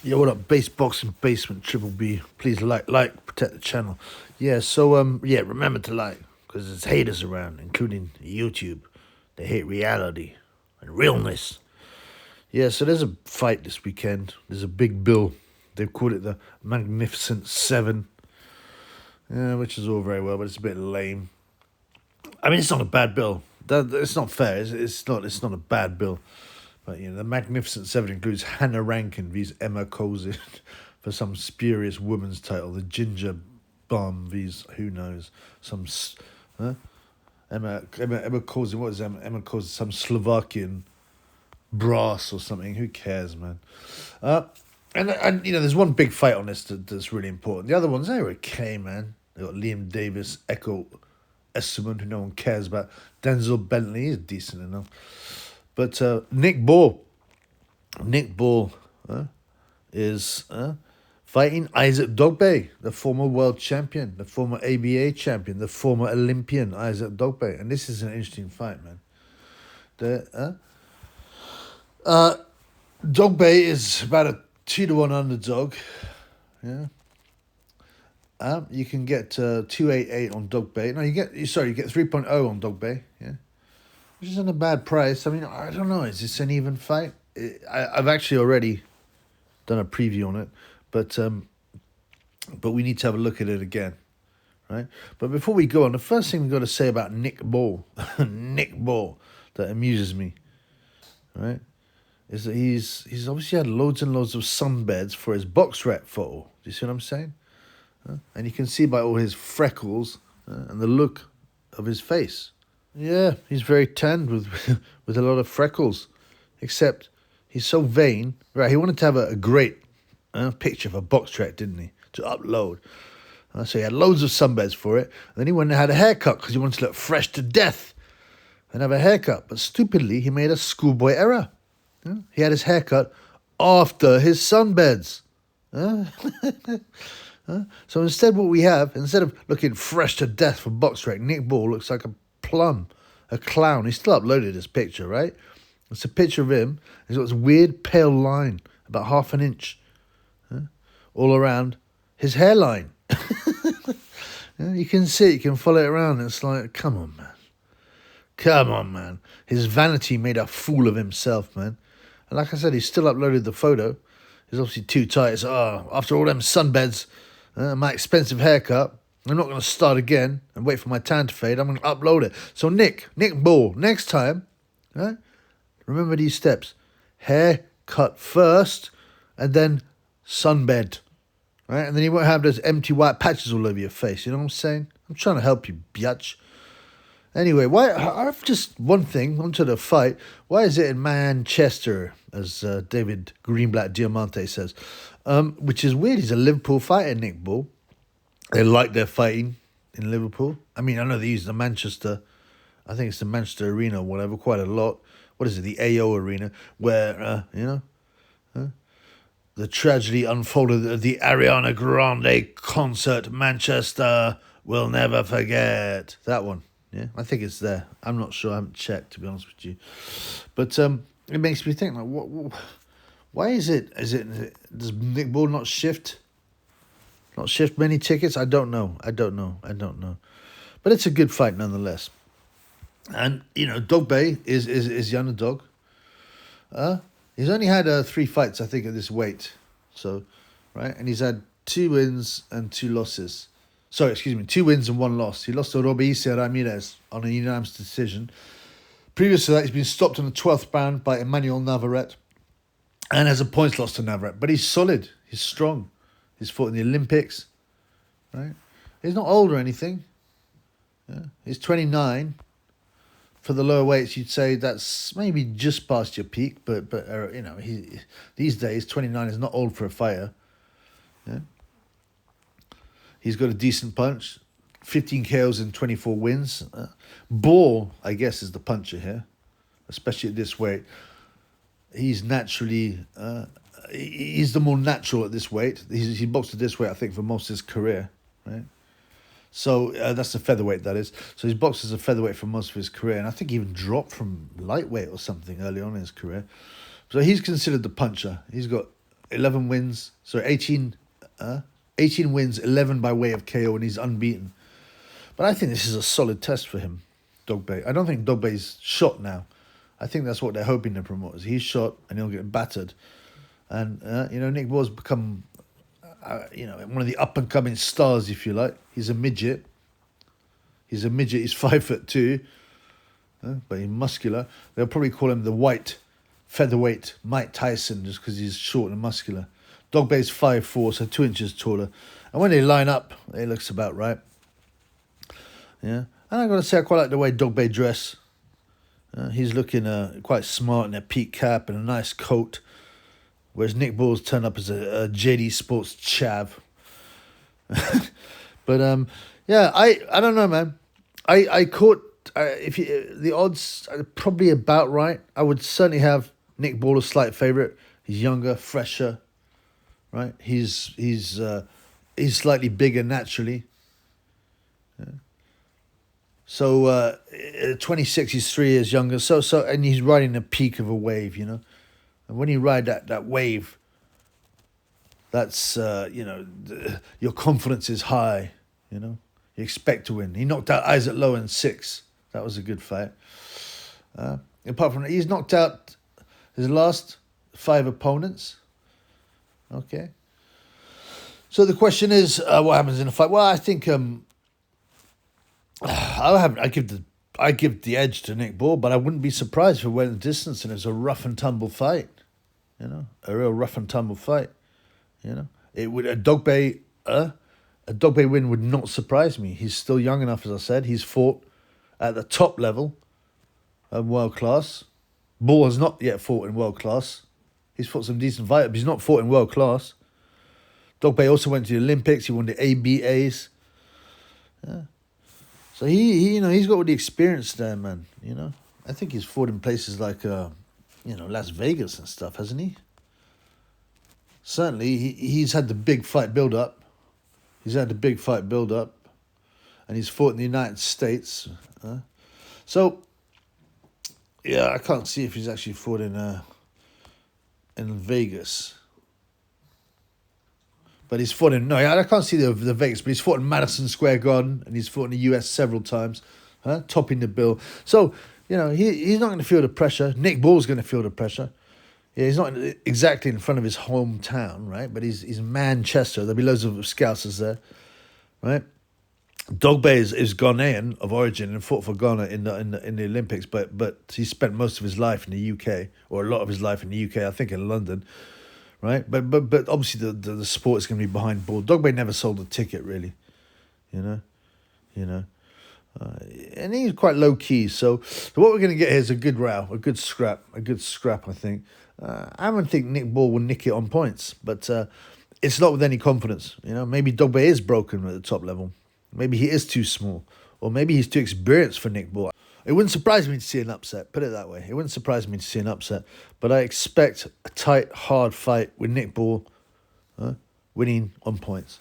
Yo, what up, Base Boxing Basement Triple B? Please like, protect the channel. Yeah, so yeah, remember to like, cause there's haters around, including YouTube. They hate reality and realness. Yeah, so there's a fight this weekend. There's a big bill. They've called it the Magnificent Seven. Yeah, which is all very well, but it's a bit lame. I mean, it's not a bad bill. It's not fair. It's not a bad bill. But the Magnificent Seven includes Hannah Rankin vs Emma Colzin for some spurious woman's title. The Ginger Bomb vs who knows huh? Emma Colzin. What is Emma Colzin? Some Slovakian brass or something. Who cares, man? And there's one big fight on this that's really important. The other ones they're okay, man. They got Liam Davis, Echo Essuman, who no one cares about. Denzel Bentley is decent enough. But Nick Ball is fighting Isaac Dogboe, the former world champion, the former ABA champion, the former Olympian Isaac Dogboe. And this is an interesting fight, man. Dogboe is about a 2-1 underdog. Yeah. You can get 288 on Dogboe. No, you get 3.0 on Dogboe. Yeah. Which isn't a bad price. I mean, I don't know. Is this an even fight? I've actually already done a preview on it, but we need to have a look at it again, right? But before we go on, the first thing we've got to say about Nick Ball, Nick Ball, that amuses me, right, is that he's obviously had loads and loads of sunbeds for his box rep photo. Do you see what I'm saying? And you can see by all his freckles and the look of his face. Yeah, he's very tanned with with a lot of freckles, except he's so vain. Right, he wanted to have a great picture of a box track, didn't he, to upload? So he had loads of sunbeds for it. And then he went and had a haircut because he wanted to look fresh to death and have a haircut. But stupidly, he made a schoolboy error. He had his haircut after his sunbeds. So instead, what we have, instead of looking fresh to death for box track, Nick Ball looks like a plum, a clown. He still uploaded his picture, right? It's a picture of him. He's got this weird pale line, about half an inch, all around his hairline. You can see it, you can follow it around. It's like, come on, man. Come on, man. His vanity made a fool of himself, man. And like I said, he still uploaded the photo. He's obviously too tight. So, after all them sunbeds, my expensive haircut, I'm not going to start again and wait for my tan to fade. I'm going to upload it. So Nick Ball, next time, right, remember these steps. Hair cut first and then sunbed. Right? And then you won't have those empty white patches all over your face. You know what I'm saying? I'm trying to help you, biatch. Anyway, I've just one thing onto the fight. Why is it in Manchester, as David Greenblatt Diamante says? Which is weird. He's a Liverpool fighter, Nick Ball. They like their fighting in Liverpool. I mean, I know they use the Manchester, I think it's the Manchester Arena or whatever, quite a lot. What is it, the AO Arena, where, the tragedy unfolded at the Ariana Grande concert, Manchester will never forget. That one, yeah, I think it's there. I'm not sure, I haven't checked, to be honest with you. But it makes me think, like, why is it, does Nick Ball not shift many tickets? I don't know. But it's a good fight nonetheless. And, Dogboe is the underdog. He's only had 3 fights, I think, at this weight. So, right? And he's had 2 wins and 2 losses. 2 wins and 1 loss. He lost to Robeisio Ramirez on a unanimous decision. Previous to that, he's been stopped in the 12th round by Emmanuel Navarrete and has a points loss to Navarrete. But he's solid. He's strong. He's fought in the Olympics, right? He's not old or anything. Yeah. He's 29. For the lower weights, you'd say that's maybe just past your peak, but he these days 29 is not old for a fighter. Yeah. He's got a decent punch, 15 KOs and 24 wins. Ball, I guess, is the puncher here, especially at this weight. He's naturally. He's the more natural at this weight. He boxed at this weight, I think, for most of his career, right? So that's a featherweight, that is. So he's boxed as a featherweight for most of his career, and I think he even dropped from lightweight or something early on in his career. So he's considered the puncher. He's got 11 wins. So 18 wins, 11 by way of KO, and he's unbeaten. But I think this is a solid test for him, Dogboe. I don't think Dogboe's shot now. I think that's what they're hoping to promote. Is he's shot and he'll get battered. And, Nick Ball's become, one of the up-and-coming stars, if you like. He's a midget. He's 5'2", but he's muscular. They'll probably call him the white featherweight Mike Tyson just because he's short and muscular. Dogboe's 5'4", so 2 inches taller. And when they line up, it looks about right. Yeah, and I've got to say I quite like the way Dogboe dress. He's looking quite smart in a peak cap and a nice coat, whereas Nick Ball's turned up as a JD Sports chav. But I don't know, man. I caught the odds are probably about right. I would certainly have Nick Ball a slight favourite. He's younger, fresher, right? He's slightly bigger naturally. Yeah. So 26, he's 3 years younger. So and he's riding the peak of a wave, And when you ride that wave, that's your confidence is high, You expect to win. He knocked out Isaac Lowe in 6. That was a good fight. Apart from that, he's knocked out his last 5 opponents. Okay. So the question is, what happens in a fight? Well, I think I give the edge to Nick Ball, but I wouldn't be surprised if it went the distance and it's a rough and tumble fight. A real rough and tumble fight. It would a Dogboe win would not surprise me. He's still young enough, as I said. He's fought at the top level of world class. Ball has not yet fought in world class. He's fought some decent fights, but he's not fought in world class. Dogboe also went to the Olympics. He won the ABAs. Yeah. So he's got all the experience there, man. I think he's fought in places like Las Vegas and stuff, hasn't he? Certainly, he's had the big fight build up. And he's fought in the United States. So, yeah, I can't see if he's actually fought in Vegas. But he's fought I can't see the Vegas, but he's fought in Madison Square Garden, and he's fought in the US several times, topping the bill. So, he's not going to feel the pressure. Nick Ball's going to feel the pressure. Yeah, he's not exactly in front of his hometown, right? But he's Manchester. There'll be loads of Scousers there, right? Dogboe is Ghanaian of origin and fought for Ghana in the Olympics, but he spent most of his life in the UK, or a lot of his life in the UK, I think in London, right? But obviously the sport is going to be behind Ball. Dogboe never sold a ticket, really, and he's quite low key. So what we're going to get here is a good row, a good scrap, I think. I don't think Nick Ball will nick it on points, but it's not with any confidence. Maybe Dogboe is broken at the top level. Maybe he is too small, or maybe he's too experienced for Nick Ball. It wouldn't surprise me to see an upset, put it that way. It wouldn't surprise me to see an upset, but I expect a tight, hard fight with Nick Ball winning on points.